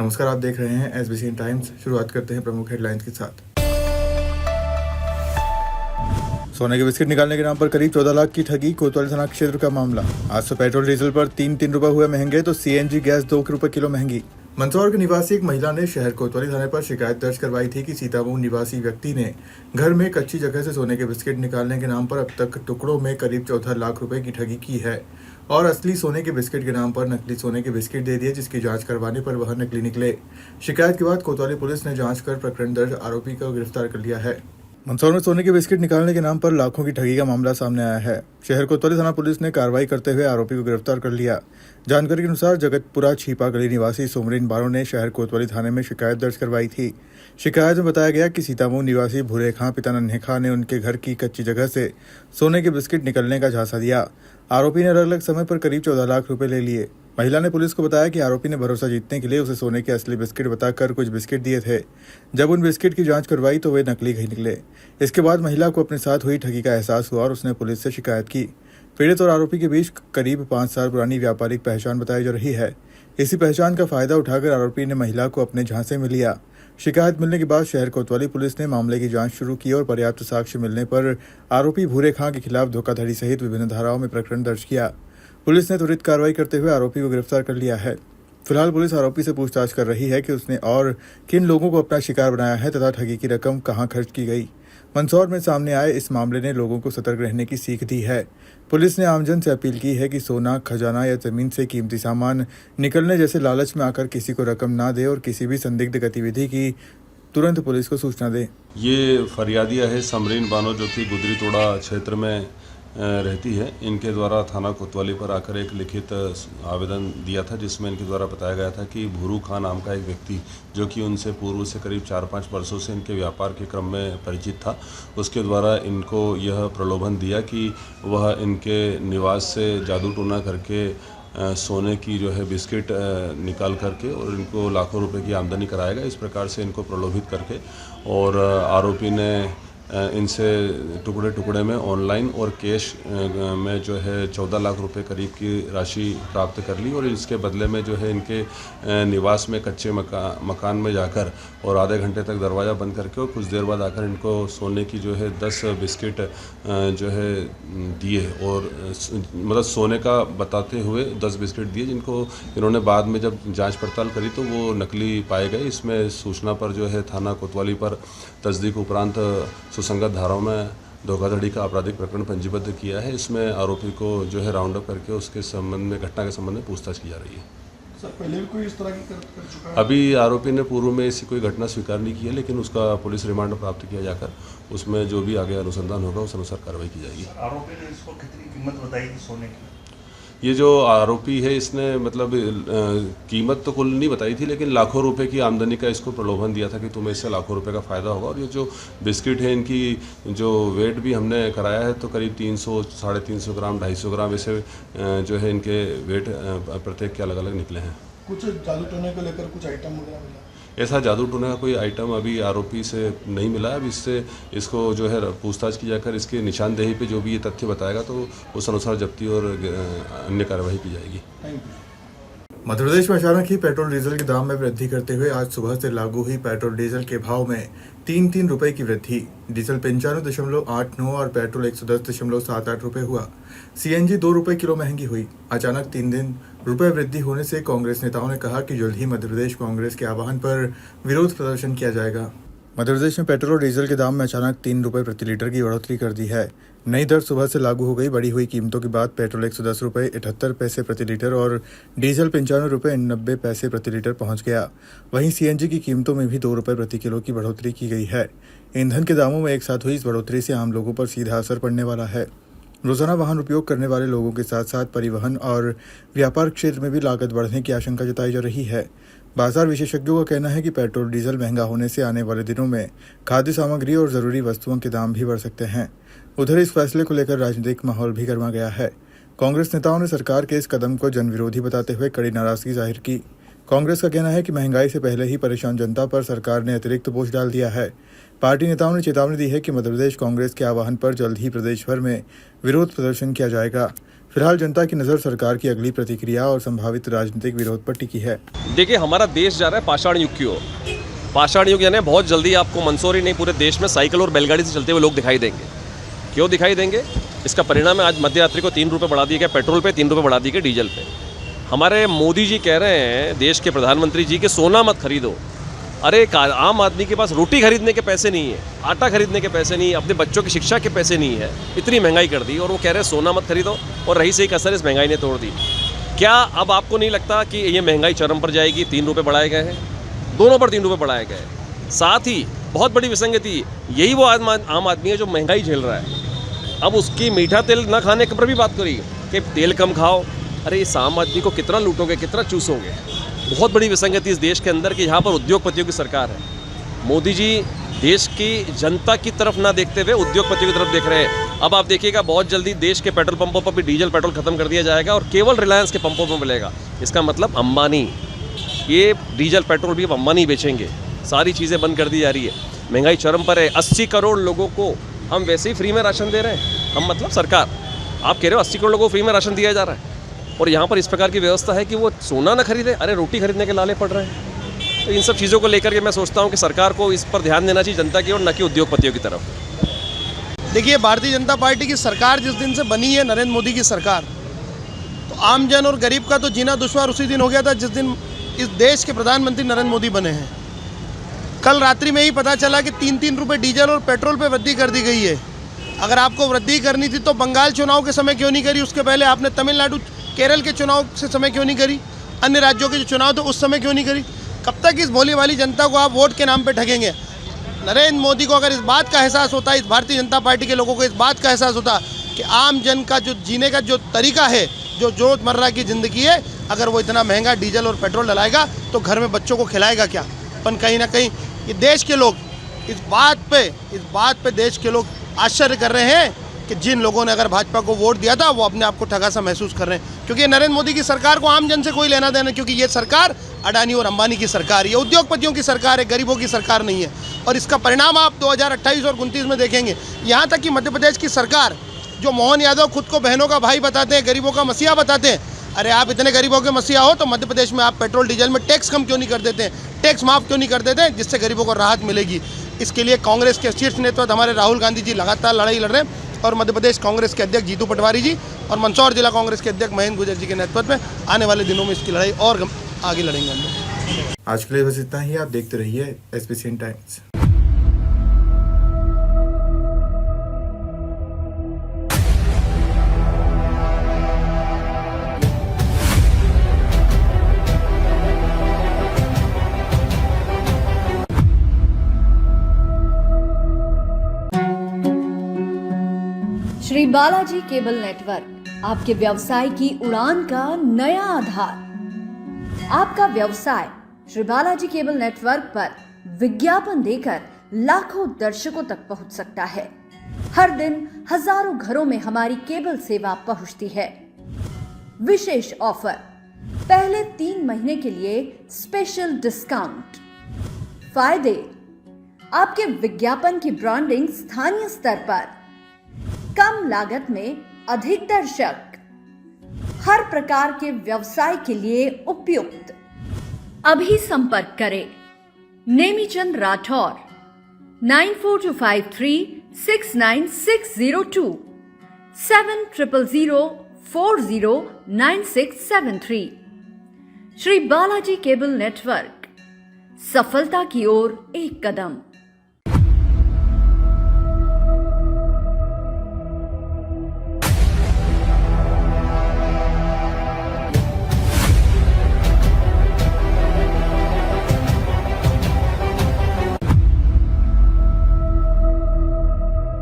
नमस्कार, आप देख रहे हैं एसबीसी टाइम्स। शुरुआत करते हैं प्रमुख हेडलाइंस के साथ। सोने के बिस्किट निकालने के नाम पर करीब 14 लाख की ठगी, कोतवाली थाना क्षेत्र का मामला। आज से पेट्रोल डीजल पर 3 रुपए हुए महंगे तो सीएनजी गैस 2 रुपए किलो महंगी। मंदसौर के निवासी एक महिला ने शहर कोतवाली थाने पर शिकायत दर्ज करवाई थी कि सीतामऊ निवासी व्यक्ति ने घर में कच्ची जगह से सोने के बिस्किट निकालने के नाम पर अब तक टुकड़ों में करीब 14 लाख रुपए की ठगी की है और असली सोने के बिस्किट के नाम पर नकली सोने के बिस्किट दे दिए, जिसकी जांच करवाने पर वह नकली निकले। शिकायत के बाद कोतवाली पुलिस ने जांच कर प्रकरण दर्ज आरोपी को गिरफ्तार कर लिया है। मंदसौर में सोने के बिस्किट निकालने के नाम पर लाखों की ठगी का मामला सामने आया है। शहर कोतवाली थाना पुलिस ने कार्रवाई करते हुए आरोपी को गिरफ्तार कर लिया। जानकारी के अनुसार जगतपुरा छीपा गली निवासी सोमरीन बारो ने शहर कोतवाली थाने में शिकायत दर्ज करवाई थी। शिकायत में बताया गया कि सीतामऊ निवासी भूरे खां पिता नन्हे खां ने उनके घर की कच्ची जगह से सोने के बिस्किट निकलने का झांसा दिया। आरोपी ने अलग अलग समय पर करीब 14 लाख रुपए ले लिए। महिला ने पुलिस को बताया कि आरोपी ने भरोसा जीतने के लिए उसे सोने के असली बिस्किट बताकर कुछ बिस्किट दिए थे। जब उन बिस्किट की जांच करवाई तो वे नकली ही निकले। इसके बाद महिला को अपने साथ हुई ठगी का एहसास हुआ और उसने पुलिस से शिकायत की। पीड़ित और आरोपी के बीच करीब 5 साल पुरानी व्यापारिक पहचान बताई जा रही है। इसी पहचान का फायदा उठाकर आरोपी ने महिला को अपने झांसे में लिया। शिकायत मिलने के बाद शहर कोतवाली पुलिस ने मामले की जांच शुरू की और पर्याप्त साक्ष्य मिलने पर आरोपी भूरे खां के खिलाफ धोखाधड़ी सहित विभिन्न धाराओं में प्रकरण दर्ज किया। पुलिस ने त्वरित कार्रवाई करते हुए आरोपी को गिरफ्तार कर लिया है। फिलहाल पुलिस आरोपी से पूछताछ कर रही है कि उसने और किन लोगों को अपना शिकार बनाया है तथा ठगी की रकम कहां खर्च की गई। मंदसौर में सामने आए इस मामले ने लोगों को सतर्क रहने की सीख दी है। पुलिस ने आमजन से अपील की है कि सोना, खजाना या जमीन से कीमती सामान निकलने जैसे लालच में आकर किसी को रकम ना दे और किसी भी संदिग्ध गतिविधि की तुरंत पुलिस को सूचना दे। ये फरियादिया है समरीन बानो, जो कि गुदरी तोड़ा क्षेत्र में रहती है। इनके द्वारा थाना कोतवाली पर आकर एक लिखित आवेदन दिया था, जिसमें इनके द्वारा बताया गया था कि भूरू खां नाम का एक व्यक्ति, जो कि उनसे पूर्व से करीब 4-5 वर्षों से इनके व्यापार के क्रम में परिचित था, उसके द्वारा इनको यह प्रलोभन दिया कि वह इनके निवास से जादू टोना करके सोने की जो है बिस्किट निकाल करके और इनको लाखों रुपए की आमदनी कराएगा। इस प्रकार से इनको प्रलोभित करके और आरोपी ने इनसे टुकड़े टुकड़े में ऑनलाइन और कैश में जो है 14 लाख रुपए करीब की राशि प्राप्त कर ली और इसके बदले में जो है इनके निवास में कच्चे मकान में जाकर और आधे घंटे तक दरवाज़ा बंद करके और कुछ देर बाद आकर इनको सोने की जो है 10 बिस्किट जो है दिए और मतलब सोने का बताते हुए 10 बिस्किट दिए, जिनको इन्होंने बाद में जब जांच पड़ताल करी तो वो नकली पाए गए। इसमें सूचना पर जो है थाना कोतवाली पर तस्दीक उपरांत सुसंगत धाराओं में धोखाधड़ी का आपराधिक प्रकरण पंजीबद्ध किया है। इसमें आरोपी को जो है राउंड अप करके उसके संबंध में घटना के संबंध में पूछताछ की जा रही है। सर, पहले भी कोई इस तरह की कर चुका है? अभी आरोपी ने पूर्व में ऐसी कोई घटना स्वीकार नहीं की है, लेकिन उसका पुलिस रिमांड प्राप्त किया जाकर उसमें जो भी आगे अनुसंधान होगा उस अनुसार कार्रवाई की जाएगी। आरोपी ने इसको कितनी कीमत बताई थी सोने की? ये जो आरोपी है इसने मतलब कीमत तो कुल नहीं बताई थी, लेकिन लाखों रुपए की आमदनी का इसको प्रलोभन दिया था कि तुम्हें इससे लाखों रुपए का फ़ायदा होगा। और ये जो बिस्किट है इनकी जो वेट भी हमने कराया है तो करीब 300, 350 ग्राम, 250 ग्राम ऐसे जो है इनके वेट प्रत्येक के अलग अलग निकले हैं। कुछ जादू टोने को लेकर कुछ आइटम वगैरह मिला? ऐसा जादू टोने का कोई आइटम अभी आरोपी से नहीं मिला। अब इससे इसको जो है पूछताछ की जाकर इसके निशानदेही पे जो भी ये तथ्य बताएगा तो उस अनुसार जब्ती और अन्य कार्रवाई की जाएगी। Thank you. मध्य प्रदेश में अचानक ही पेट्रोल डीजल के दाम में वृद्धि करते हुए आज सुबह से लागू हुई पेट्रोल डीजल के भाव में 3 रुपए की वृद्धि। डीजल 95.89 और पेट्रोल 110.78 रुपए हुआ। सीएनजी 2 रुपए किलो महंगी हुई। अचानक 3 रुपए वृद्धि होने से कांग्रेस नेताओं ने कहा कि जल्द ही मध्य प्रदेश कांग्रेस के आह्वान पर विरोध प्रदर्शन किया जाएगा। मध्य प्रदेश में पेट्रोल और डीजल के दाम में अचानक 3 रुपए प्रति लीटर की बढ़ोतरी कर दी है। नई दर सुबह से लागू हो गई। बढ़ी हुई कीमतों के बाद पेट्रोल 110 रुपये 78 पैसे प्रति लीटर और डीजल 95 रुपये 90 पैसे प्रति लीटर पहुंच गया। वहीं सीएनजी की कीमतों में भी 2 रुपये प्रति किलो की बढ़ोतरी की गई है। ईंधन के दामों में एक साथ हुई इस बढ़ोतरी से आम लोगों पर सीधा असर पड़ने वाला है। रोजाना वाहन उपयोग करने वाले लोगों के साथ साथ परिवहन और व्यापार क्षेत्र में भी लागत बढ़ने की आशंका जताई जा रही है। बाजार विशेषज्ञों का कहना है कि पेट्रोल डीजल महंगा होने से आने वाले दिनों में खाद्य सामग्री और जरूरी वस्तुओं के दाम भी बढ़ सकते हैं। उधर इस फैसले को लेकर राजनीतिक माहौल भी गर्मा गया है। कांग्रेस नेताओं ने सरकार के इस कदम को जनविरोधी बताते हुए कड़ी नाराजगी जाहिर की। कांग्रेस का कहना है कि महंगाई से पहले ही परेशान जनता पर सरकार ने अतिरिक्त बोझ डाल दिया है। पार्टी नेताओं ने चेतावनी दी है कि मध्य प्रदेश कांग्रेस के आह्वान पर जल्द ही प्रदेश भर में विरोध प्रदर्शन किया जाएगा। फिलहाल जनता की नजर सरकार की अगली प्रतिक्रिया और संभावित राजनीतिक विरोध पर टिकी है। देखिए, हमारा देश जा रहा है पाषाण युग की ओर। पाषाण युग यानी बहुत जल्दी आपको मंदसौर ही नहीं पूरे देश में साइकिल और बैलगाड़ी से चलते हुए लोग दिखाई देंगे। क्यों दिखाई देंगे? इसका परिणाम है आज मध्य रात्रि को 3 रुपये बढ़ा दिए गए पेट्रोल पे, 3 रुपये बढ़ा दिए गए डीजल पे। हमारे मोदी जी कह रहे हैं, देश के प्रधानमंत्री जी, कि सोना मत खरीदो। अरे एक आम आदमी के पास रोटी खरीदने के पैसे नहीं है, आटा खरीदने के पैसे नहीं है, अपने बच्चों की शिक्षा के पैसे नहीं है, इतनी महंगाई कर दी और वो कह रहे हैं सोना मत खरीदो। और रही सही कसर इस महंगाई ने तोड़ दी। क्या अब आपको नहीं लगता कि ये महंगाई चरम पर जाएगी? 3 रुपये बढ़ाए गए हैं, दोनों पर 3 रुपये बढ़ाए गए। साथ ही बहुत बड़ी विसंगति, यही वो आम आदमी है जो महंगाई झेल रहा है। अब उसकी मीठा तेल न खाने पर भी बात करी कि तेल कम खाओ। अरे इस आम आदमी को कितना लूटोगे, कितना चूसोगे? बहुत बड़ी विसंगति इस देश के अंदर कि यहाँ पर उद्योगपतियों की सरकार है। मोदी जी देश की जनता की तरफ ना देखते हुए उद्योगपतियों की तरफ देख रहे हैं। अब आप देखिएगा बहुत जल्दी देश के पेट्रोल पंपों पर भी डीजल पेट्रोल खत्म कर दिया जाएगा और केवल रिलायंस के पंपों पर मिलेगा। इसका मतलब अंबानी, ये डीजल पेट्रोल भी अब अंबानी बेचेंगे। सारी चीज़ें बंद कर दी जा रही है। महंगाई चरम पर है। 80 करोड़ लोगों को हम वैसे ही फ्री में राशन दे रहे हैं। हम मतलब सरकार, आप कह रहे हो 80 करोड़ लोगों को फ्री में राशन दिया जा रहा है और यहाँ पर इस प्रकार की व्यवस्था है कि वो सोना ना खरीदे, अरे रोटी खरीदने के लाले पड़ रहे हैं। तो इन सब चीज़ों को लेकर के मैं सोचता हूँ कि सरकार को इस पर ध्यान देना चाहिए, जनता की और न कि उद्योगपतियों की तरफ। देखिए, भारतीय जनता पार्टी की सरकार जिस दिन से बनी है, नरेंद्र मोदी की सरकार, तो आमजन और गरीब का तो जीना दुश्वार उसी दिन हो गया था जिस दिन इस देश के प्रधानमंत्री नरेंद्र मोदी बने हैं। कल रात्रि में ही पता चला कि 3-3 रुपये डीजल और पेट्रोल पे वृद्धि कर दी गई है। अगर आपको वृद्धि करनी थी तो बंगाल चुनाव के समय क्यों नहीं करी? उसके पहले आपने तमिलनाडु केरल के चुनाव से समय क्यों नहीं करी? अन्य राज्यों के जो चुनाव थे उस समय क्यों नहीं करी? कब तक इस भोली वाली जनता को आप वोट के नाम पे ठगेंगे? नरेंद्र मोदी को अगर इस बात का एहसास होता, इस भारतीय जनता पार्टी के लोगों को इस बात का एहसास होता कि आम जन का जो जीने का जो तरीका है, जो रोजमर्रा की ज़िंदगी है, अगर वो इतना महंगा डीजल और पेट्रोल डलाएगा तो घर में बच्चों को खिलाएगा क्या? पर कहीं ना कहीं ये देश के लोग इस बात पे देश के लोग आश्चर्य कर रहे हैं कि जिन लोगों ने अगर भाजपा को वोट दिया था वो अपने आप को ठगा सा महसूस कर रहे हैं। क्योंकि नरेंद्र मोदी की सरकार को आम जन से कोई लेना देना, क्योंकि ये सरकार अडानी और अंबानी की सरकार है, ये उद्योगपतियों की सरकार है, गरीबों की सरकार नहीं है। और इसका परिणाम आप 2028 और 29 में देखेंगे। यहाँ तक कि मध्य प्रदेश की सरकार, जो मोहन यादव खुद को बहनों का भाई बताते हैं, गरीबों का मसीहा बताते हैं, अरे आप इतने गरीबों के मसीहा हो तो मध्य प्रदेश में आप पेट्रोल डीजल में टैक्स कम क्यों नहीं कर देते हैं, टैक्स माफ़ क्यों नहीं कर देते हैं, जिससे गरीबों को राहत मिलेगी। इसके लिए कांग्रेस के शीर्ष नेतृत्व हमारे राहुल गांधी जी लगातार लड़ाई लड़ रहे हैं और मध्य प्रदेश कांग्रेस के अध्यक्ष जीतू पटवारी जी और मंदसौर जिला कांग्रेस के अध्यक्ष महेंद्र गुर्जर जी के नेतृत्व में आने वाले दिनों में इसकी लड़ाई और आगे लड़ेंगे हम लोग। आज के लिए बस इतना ही। आप देखते रहिए SBCN times. Shri Balaji cable network आपके व्यवसाय की उड़ान का नया आधार। आपका व्यवसाय श्री बालाजी केबल नेटवर्क पर विज्ञापन देकर लाखों दर्शकों तक पहुंच सकता है। हर दिन हजारों घरों में हमारी केबल सेवा पहुंचती है। विशेष ऑफर, पहले 3 महीने के लिए स्पेशल डिस्काउंट। फायदे, आपके विज्ञापन की ब्रांडिंग स्थानीय स्तर पर, कम लागत में अधिक दर्शक, हर प्रकार के व्यवसाय के लिए उपयुक्त। अभी संपर्क करें नेमीचंद राठौर 9425369602 7000409673। श्री बालाजी केबल नेटवर्क, सफलता की ओर एक कदम।